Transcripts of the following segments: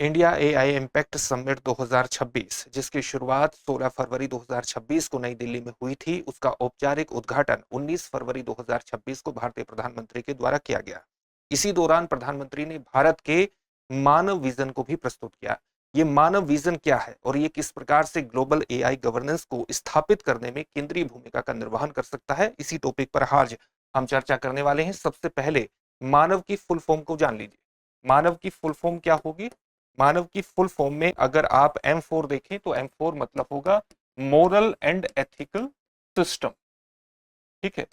India AI impact summit 2026 जिसकी शुरुआत 16 फरवरी 2026 को नई दिल्ली में हुई थी, उसका औपचारिक उद्घाटन 19 फरवरी 2026 को भारतीय प्रधानमंत्री के द्वारा किया गया। इसी दौरान प्रधानमंत्री ने भारत के मानव विजन को भी प्रस्तुत किया। ये मानव विजन क्या है और ये किस प्रकार से ग्लोबल एआई गवर्नेंस को स्थापित करने में केंद्रीय भूमिका का निर्वहन कर सकता है, इसी टॉपिक पर आज हम चर्चा करने वाले हैं। सबसे पहले मानव की फुल फॉर्म को जान लीजिए। मानव की फुल फॉर्म क्या होगी? मानव की फुल फॉर्म में अगर आप M4 देखें तो M4 मतलब होगा मोरल एंड एथिकल सिस्टम। ठीक है।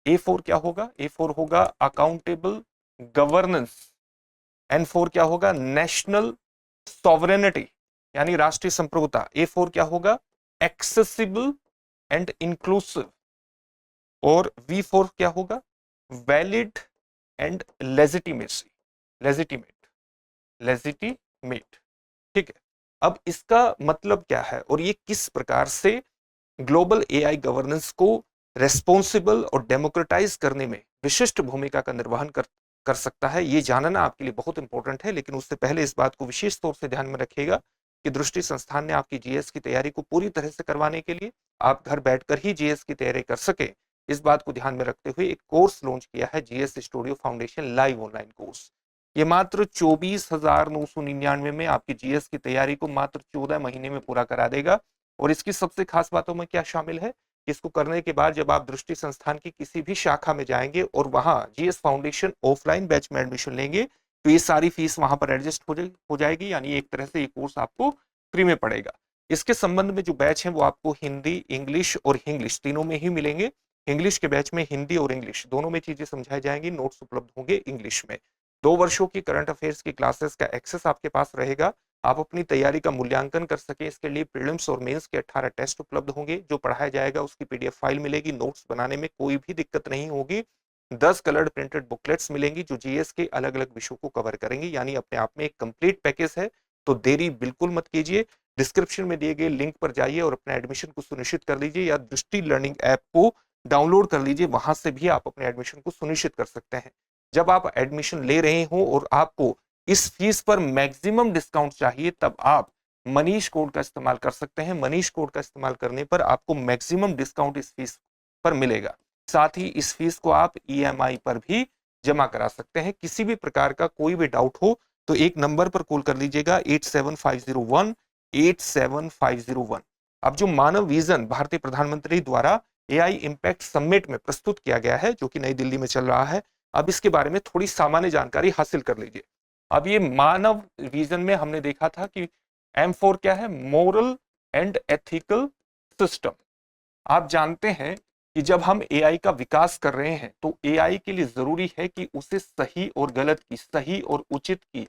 A4 क्या होगा? A4 होगा अकाउंटेबल गवर्नेंस। N4 क्या होगा? नेशनल सॉवरेनिटी यानी राष्ट्रीय संप्रभुता। A4 क्या होगा? Accessible and inclusive. और V4 क्या होगा? Valid and legitimacy. Legitimate. Legitimate. ठीक है। अब इसका मतलब क्या है और ये किस प्रकार से ग्लोबल एआई गवर्नेंस को रेस्पॉन्सिबल और डेमोक्रेटाइज करने में विशिष्ट भूमिका का निर्वहन कर सकता है, ये जानना आपके लिए बहुत इंपॉर्टेंट है। लेकिन उससे पहले इस बात को विशेष तौर से ध्यान में रखिएगा कि दृष्टि संस्थान ने आपकी जीएस की तैयारी को पूरी तरह से करवाने के लिए आप घर बैठकर ही जीएस की तैयारी कर सके, इस बात को ध्यान में रखते हुए एक कोर्स लॉन्च किया है, GS studio foundation live online course. ये मात्र 24,999 में आपकी जीएस की तैयारी को मात्र 14 महीने में पूरा करा देगा। और इसकी सबसे खास बातों में क्या शामिल है? इसको करने के बाद जब आप दृष्टि संस्थान की किसी भी शाखा में जाएंगे और वहां जीएस फाउंडेशन ऑफलाइन बैच में एडमिशन लेंगे तो ये सारी फीस वहां पर एडजस्ट हो जाएगी, यानी एक तरह से ये कोर्स आपको फ्री में पड़ेगा। इसके संबंध में जो बैच है वो आपको हिंदी, इंग्लिश और इंग्लिश तीनों में ही मिलेंगे। इंग्लिश के बैच में हिंदी और इंग्लिश दोनों में चीजें समझाई जाएंगी, नोट्स उपलब्ध होंगे इंग्लिश में। 2 वर्षों की करंट अफेयर्स की क्लासेस का एक्सेस आपके पास रहेगा। आप अपनी तैयारी का मूल्यांकन कर सके इसके लिए प्रीलिम्स और मेंस के 18 टेस्ट उपलब्ध होंगे। जो पढ़ाया जाएगा उसकी पीडीएफ फाइल मिलेगी, नोट्स बनाने में कोई भी दिक्कत नहीं होगी। 10 कलर्ड प्रिंटेड बुकलेट्स मिलेंगी जो जीएस के अलग अलग विषयों को कवर करेंगी, यानी अपने आप में एक कंप्लीट पैकेज है। तो देरी बिल्कुल मत कीजिए, डिस्क्रिप्शन में दिए गए लिंक पर जाइए और अपना एडमिशन को सुनिश्चित कर लीजिए, या दृष्टि लर्निंग ऐप को डाउनलोड कर लीजिए, वहां से भी आप अपने एडमिशन को सुनिश्चित कर सकते हैं। जब आप एडमिशन ले रहे हो और आपको इस फीस पर मैक्सिमम डिस्काउंट चाहिए तब आप मनीष कोड का इस्तेमाल कर सकते हैं। मनीष कोड का इस्तेमाल करने पर आपको मैक्सिमम डिस्काउंट इस फीस पर मिलेगा। साथ ही इस फीस को आप ईएमआई पर भी जमा करा सकते हैं। किसी भी प्रकार का कोई भी डाउट हो तो एक नंबर पर कॉल कर लीजिएगा 8750187501। अब जो मानव विजन भारतीय प्रधानमंत्री द्वारा एआई इम्पैक्ट समिट में प्रस्तुत किया गया है जो कि नई दिल्ली में चल रहा है, अब इसके बारे में थोड़ी सामान्य जानकारी हासिल कर लीजिए। अब ये मानव विजन में हमने देखा था कि M4 क्या है? Moral and ethical system. आप जानते हैं कि जब हम एआई का विकास कर रहे हैं तो एआई के लिए जरूरी है कि उसे सही और गलत की, सही और उचित की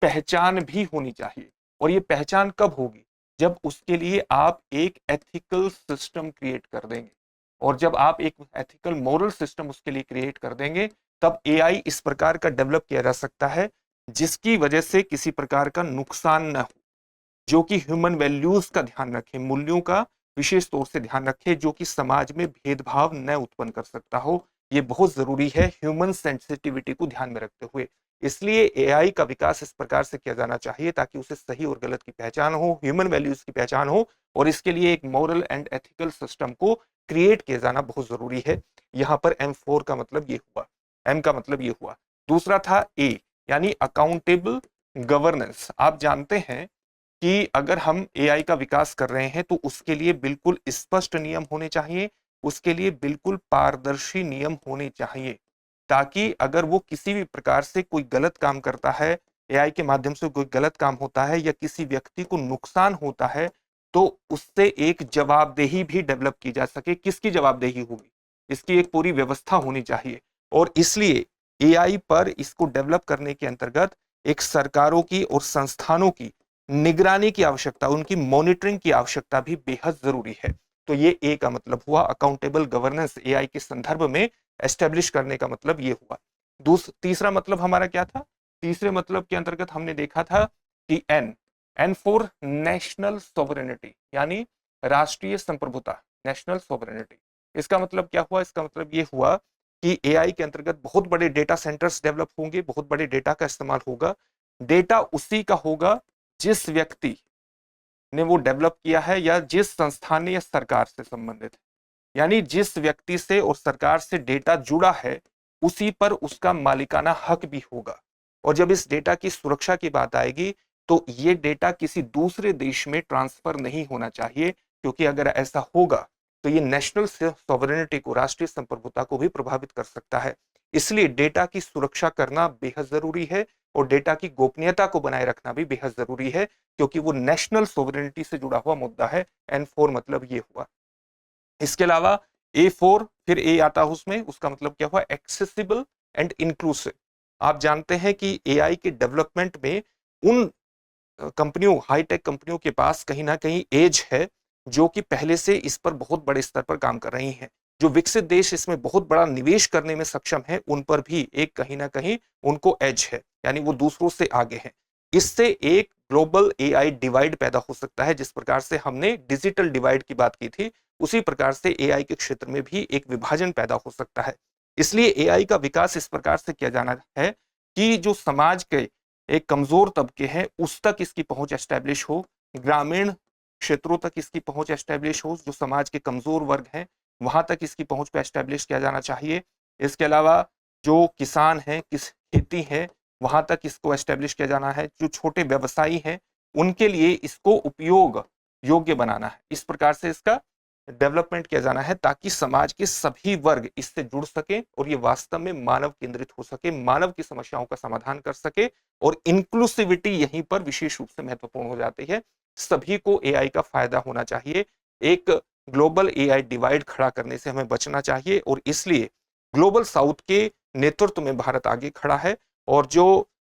पहचान भी होनी चाहिए। और ये पहचान कब होगी? जब उसके लिए आप एक एथिकल सिस्टम क्रिएट कर देंगे। और जब आप एक एथिकल मोरल सिस्टम उसके लिए क्रिएट कर देंगे तब एआई इस प्रकार का डेवलप किया जा सकता है जिसकी वजह से किसी प्रकार का नुकसान न हो, जो कि ह्यूमन वैल्यूज का ध्यान रखे, मूल्यों का विशेष तौर से ध्यान रखे, जो कि समाज में भेदभाव न उत्पन्न कर सकता हो। ये बहुत जरूरी है ह्यूमन सेंसिटिविटी को ध्यान में रखते हुए। इसलिए एआई का विकास इस प्रकार से किया जाना चाहिए ताकि उसे सही और गलत की पहचान हो, ह्यूमन वैल्यूज की पहचान हो, और इसके लिए एक मॉरल एंड एथिकल सिस्टम को क्रिएट किया जाना बहुत जरूरी है। यहाँ पर M4 का मतलब ये हुआ, M का मतलब ये हुआ। दूसरा था A यानी अकाउंटेबल गवर्नेंस। आप जानते हैं कि अगर हम एआई का विकास कर रहे हैं तो उसके लिए बिल्कुल स्पष्ट नियम होने चाहिए, उसके लिए बिल्कुल पारदर्शी नियम होने चाहिए, ताकि अगर वो किसी भी प्रकार से कोई गलत काम करता है, एआई के माध्यम से कोई गलत काम होता है या किसी व्यक्ति को नुकसान होता है तो उससे एक जवाबदेही भी डेवलप की जा सके। किसकी जवाबदेही होगी? इसकी एक पूरी व्यवस्था होनी चाहिए। और इसलिए एआई पर इसको डेवलप करने के अंतर्गत एक सरकारों की और संस्थानों की निगरानी की आवश्यकता, उनकी मॉनिटरिंग की आवश्यकता भी बेहद जरूरी है। तो ये ए का मतलब हुआ, अकाउंटेबल गवर्नेंस एआई के संदर्भ में एस्टेब्लिश करने का मतलब ये हुआ। तीसरा मतलब हमारा क्या था? तीसरे मतलब के अंतर्गत हमने देखा था कि एन फॉर नेशनल सोवरेनिटी यानी राष्ट्रीय संप्रभुता, नेशनल सोवरेनिटी। इसका मतलब क्या हुआ? इसका मतलब ये हुआ कि एआई के अंतर्गत बहुत बड़े डेटा सेंटर्स डेवलप होंगे, बहुत बड़े डेटा का इस्तेमाल होगा, डेटा उसी का होगा जिस व्यक्ति ने वो डेवलप किया है या जिस संस्थान ने या सरकार से संबंधित है। यानी जिस व्यक्ति से और सरकार से डेटा जुड़ा है उसी पर उसका मालिकाना हक भी होगा। और जब इस डेटा की सुरक्षा की बात आएगी तो ये डेटा किसी दूसरे देश में ट्रांसफर नहीं होना चाहिए, क्योंकि अगर ऐसा होगा तो ये नेशनल सॉवरेनिटी को, राष्ट्रीय संप्रभुता को भी प्रभावित कर सकता है। इसलिए डेटा की सुरक्षा करना बेहद जरूरी है और डेटा की गोपनीयता को बनाए रखना भी बेहद जरूरी है, क्योंकि वो नेशनल सॉवरेनिटी से जुड़ा हुआ मुद्दा है। N4 मतलब ये हुआ। इसके अलावा A4 फिर ए आता है उसमें, उसका मतलब क्या हुआ? Accessible and inclusive. आप जानते हैं कि एआई के डेवलपमेंट में उन कंपनियों, हाईटेक कंपनियों के पास कहीं ना कहीं एज है जो कि पहले से इस पर बहुत बड़े स्तर पर काम कर रही हैं। जो विकसित देश इसमें बहुत बड़ा निवेश करने में सक्षम है उन पर भी एक कहीं ना कहीं उनको एज है, यानी वो दूसरों से आगे हैं। इससे एक ग्लोबल एआई डिवाइड पैदा हो सकता है। जिस प्रकार से हमने डिजिटल डिवाइड की बात की थी उसी प्रकार से एआई के क्षेत्र में भी एक विभाजन पैदा हो सकता है। इसलिए एआई का विकास इस प्रकार से किया जाना है कि जो समाज के एक कमजोर तबके हैं उस तक इसकी पहुंच एस्टेब्लिश हो, ग्रामीण क्षेत्रों तक इसकी पहुंच एस्टेब्लिश हो, जो समाज के कमजोर वर्ग हैं वहां तक इसकी पहुंच पे एस्टेब्लिश किया जाना चाहिए। इसके अलावा जो किसान हैं, किस खेती है, वहां तक इसको एस्टेब्लिश किया जाना है। जो छोटे व्यवसायी हैं उनके लिए इसको उपयोग योग्य बनाना है। इस प्रकार से इसका डेवलपमेंट किया जाना है ताकि समाज के सभी वर्ग इससे जुड़ सके और ये वास्तव में मानव केंद्रित हो सके, मानव की समस्याओं का समाधान कर सके। और इंक्लूसिविटी यहीं पर विशेष रूप से महत्वपूर्ण हो जाती है। सभी को एआई का फायदा होना चाहिए। एक ग्लोबल एआई डिवाइड खड़ा करने से हमें बचना चाहिए और इसलिए ग्लोबल साउथ के नेतृत्व में भारत आगे खड़ा है। और जो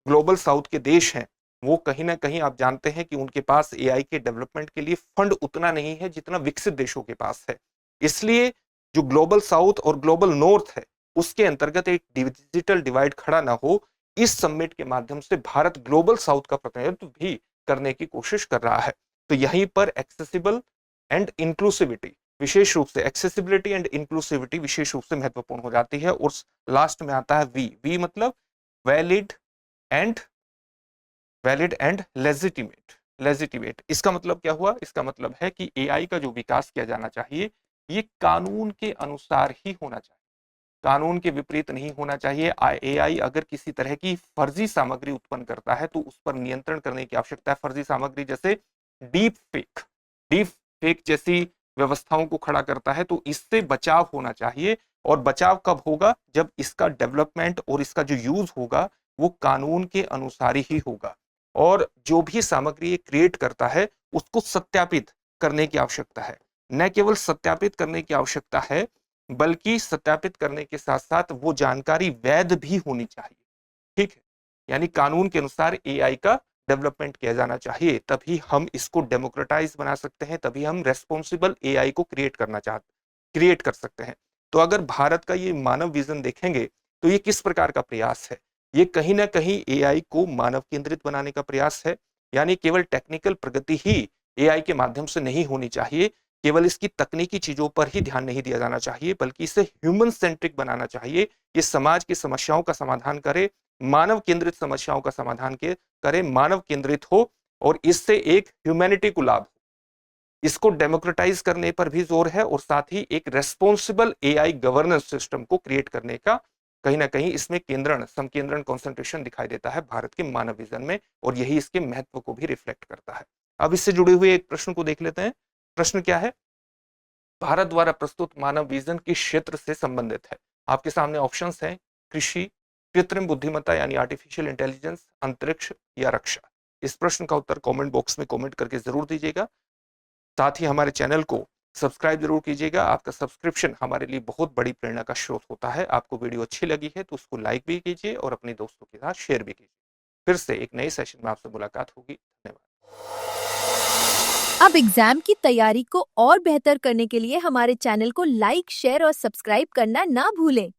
ग्लोबल साउथ के देश हैं वो कहीं ना कहीं आप जानते हैं कि उनके पास एआई के डेवलपमेंट के लिए फंड उतना नहीं है जितना विकसित देशों के पास है। इसलिए जो ग्लोबल साउथ और ग्लोबल नॉर्थ है उसके अंतर्गत एक डिजिटल डिवाइड खड़ा ना हो, इस समिट के माध्यम से भारत ग्लोबल साउथ का प्रतिनिधित्व भी करने की कोशिश कर रहा है। तो यहीं पर एक्सेसिबल एंड इंक्लूसिविटी, विशेष रूप से एक्सेसिबिलिटी एंड इंक्लूसिविटी विशेष रूप से महत्वपूर्ण हो जाती है। और लास्ट में आता है वी मतलब वैलिड एंड लेजिटिमेट। इसका मतलब क्या हुआ? इसका मतलब है कि एआई का जो विकास किया जाना चाहिए ये कानून के अनुसार ही होना चाहिए, कानून के विपरीत नहीं होना चाहिए। एआई अगर किसी तरह की फर्जी सामग्री उत्पन्न करता है तो उस पर नियंत्रण करने की आवश्यकता है। फर्जी सामग्री जैसे डीप फेक जैसी व्यवस्थाओं को खड़ा करता है तो इससे बचाव होना चाहिए। और बचाव कब होगा? जब इसका डेवलपमेंट और इसका जो यूज होगा वो कानून के अनुसार ही होगा। और जो भी सामग्री ये क्रिएट करता है उसको सत्यापित करने की आवश्यकता है। न केवल सत्यापित करने की आवश्यकता है बल्कि सत्यापित करने के साथ साथ वो जानकारी वैध भी होनी चाहिए। ठीक है, यानी कानून के अनुसार एआई का डेवलपमेंट किया जाना चाहिए। तभी हम इसको डेमोक्रेटाइज बना सकते हैं, तभी हम रेस्पॉन्सिबल एआई को क्रिएट कर सकते हैं। तो अगर भारत का ये मानव विजन देखेंगे तो ये किस प्रकार का प्रयास है? ये कहीं ना कहीं एआई को मानव केंद्रित बनाने का प्रयास है। यानी केवल टेक्निकल प्रगति ही एआई के माध्यम से नहीं होनी चाहिए, केवल इसकी तकनीकी चीजों पर ही ध्यान नहीं दिया जाना चाहिए, बल्कि इसे ह्यूमन सेंट्रिक बनाना चाहिए। ये समाज की समस्याओं का समाधान करे, मानव केंद्रित समस्याओं का समाधान करे, मानव केंद्रित हो और इससे एक ह्यूमैनिटी को लाभ हो। इसको डेमोक्रेटाइज करने पर भी जोर है और साथ ही एक रेस्पॉन्सिबल एआई गवर्नेंस सिस्टम को क्रिएट करने का कहीं ना कहीं इसमें संकेंद्रण कंसंट्रेशन दिखाई देता है भारत के मानव विजन में। और यही इसके महत्व को भी रिफ्लेक्ट करता है। अब इससे जुड़े हुए एक प्रश्न को देख लेते हैं। प्रश्न क्या है? भारत द्वारा प्रस्तुत मानव विजन किस क्षेत्र से संबंधित है? आपके सामने ऑप्शंस हैं: कृषि, कृत्रिम बुद्धिमत्ता यानी आर्टिफिशियल इंटेलिजेंस, अंतरिक्ष या रक्षा। इस प्रश्न का उत्तर कमेंट बॉक्स में कमेंट करके जरूर दीजिएगा। साथ ही हमारे चैनल को सब्सक्राइब जरूर कीजिएगा। आपका सब्सक्रिप्शन हमारे लिए बहुत बड़ी प्रेरणा का स्रोत होता है। आपको वीडियो अच्छी लगी है तो उसको लाइक भी कीजिए और अपने दोस्तों के साथ शेयर भी कीजिए। फिर से एक नए सेशन में आपसे मुलाकात होगी। धन्यवाद। अब एग्जाम की तैयारी को और बेहतर करने के लिए हमारे चैनल को लाइक, शेयर और सब्सक्राइब करना ना भूलें।